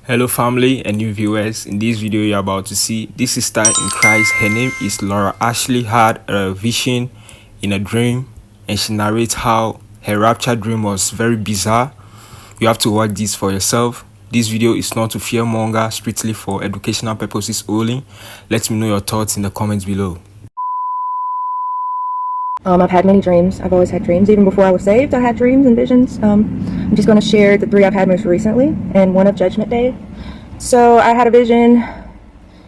Hello family and new viewers. In this video you're about to see this sister in Christ. Her name is Laura. Ashley had a vision in a dream and she narrates how her rapture dream was very bizarre. You have to watch this for yourself. This video is not to fearmonger, strictly for educational purposes only. Let me know your thoughts in the comments below. I've had many dreams. I've always had dreams. Even before I was saved, I had dreams and visions. I'm just going to share the three I've had most recently and one of Judgment Day. So I had a vision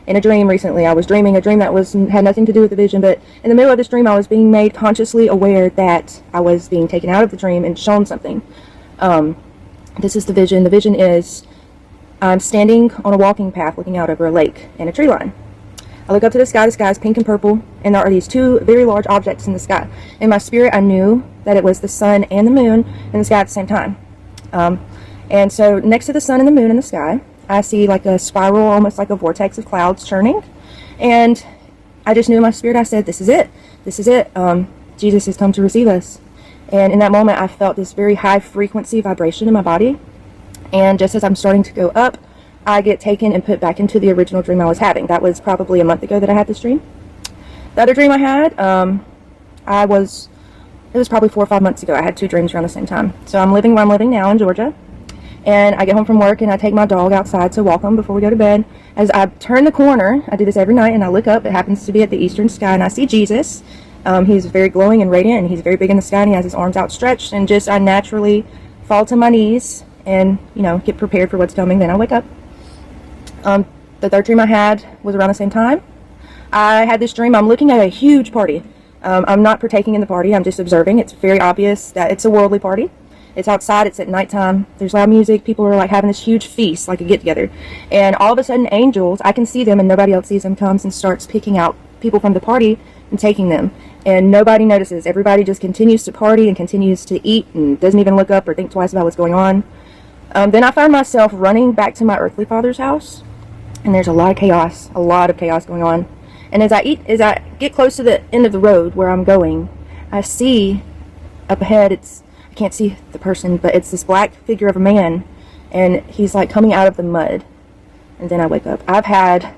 in a dream recently. I was dreaming a dream that had nothing to do with the vision, but in the middle of this dream I was being made consciously aware that I was being taken out of the dream and shown something. This is the vision. The vision is I'm standing on a walking path looking out over a lake and a tree line. I look up to the sky is pink and purple, and there are these two very large objects in the sky. In my spirit, I knew that it was the sun and the moon in the sky at the same time. And so next to the sun and the moon in the sky, I see like a spiral, almost like a vortex of clouds churning. And I just knew in my spirit, I said, this is it. This is it. Jesus has come to receive us. And in that moment, I felt this very high frequency vibration in my body. And just as I'm starting to go up, I get taken and put back into the original dream I was having. That was probably a month ago that I had this dream. The other dream I had, it was probably 4 or 5 months ago. I had two dreams around the same time. So I'm living where I'm living now in Georgia. And I get home from work and I take my dog outside to walk him before we go to bed. As I turn the corner, I do this every night, and I look up. It happens to be at the eastern sky, and I see Jesus. He's very glowing and radiant, and he's very big in the sky, and he has his arms outstretched. And just I naturally fall to my knees and, get prepared for what's coming. Then I wake up. The third dream I had was around the same time. I had this dream. I'm looking at a huge party. I'm not partaking in the party. I'm just observing. It's very obvious that it's a worldly party. It's outside. It's at nighttime. There's loud music. People are like having this huge feast, like a get-together. And all of a sudden, angels, I can see them and nobody else sees them, comes and starts picking out people from the party and taking them. And nobody notices. Everybody just continues to party and continues to eat and doesn't even look up or think twice about what's going on. Then I found myself running back to my earthly father's house. And there's a lot of chaos going on. And as I get close to the end of the road where I'm going, I see up ahead, I can't see the person, but it's this black figure of a man, and he's like coming out of the mud. And then I wake up. I've had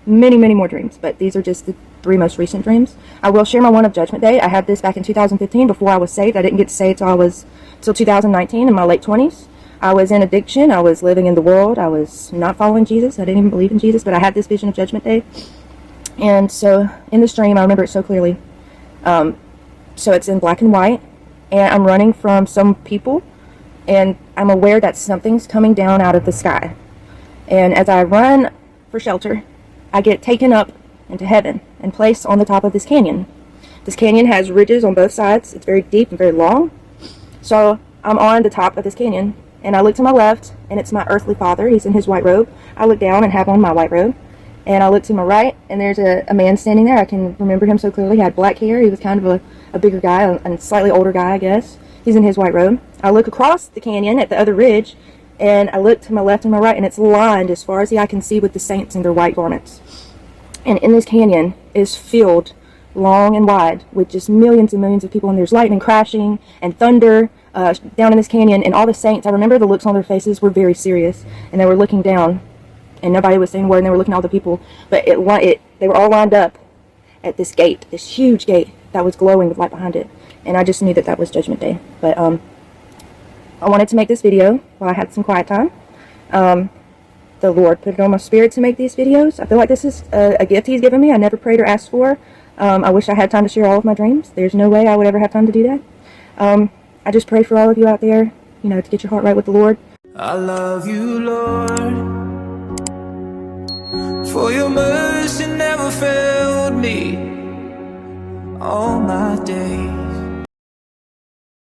many, many more dreams, but these are just the three most recent dreams. I will share my one of Judgment Day. I had this back in 2015 before I was saved. I didn't get saved till 2019 in my late 20s. I was in addiction. I was living in the world. I was not following Jesus. I didn't even believe in Jesus, but I had this vision of Judgment Day. And so in this dream, I remember it so clearly. So it's in black and white, and I'm running from some people, and I'm aware that something's coming down out of the sky. And as I run for shelter, I get taken up into heaven and placed on the top of this canyon. This canyon has ridges on both sides. It's very deep and very long. So I'm on the top of this canyon. And I look to my left, and it's my earthly father. He's in his white robe. I look down and have on my white robe. And I look to my right, and there's a man standing there. I can remember him so clearly. He had black hair. He was kind of a bigger guy, a slightly older guy, I guess. He's in his white robe. I look across the canyon at the other ridge, and I look to my left and my right, and it's lined as far as the eye can see with the saints in their white garments. And in this canyon is filled long and wide with just millions and millions of people, and there's lightning crashing and thunder down in this canyon, and all the saints, I remember the looks on their faces were very serious, and they were looking down, and nobody was saying a word, and they were looking at all the people, but they were all lined up at this gate, this huge gate that was glowing with light behind it, and I just knew that that was Judgment Day. But I wanted to make this video while I had some quiet time. The Lord put it on my spirit to make these videos. I feel like this is a gift He's given me. I never prayed or asked for. I wish I had time to share all of my dreams. There's no way I would ever have time to do that. I just pray for all of you out there, to get your heart right with the Lord. I love you, Lord, for your mercy never failed me all my days.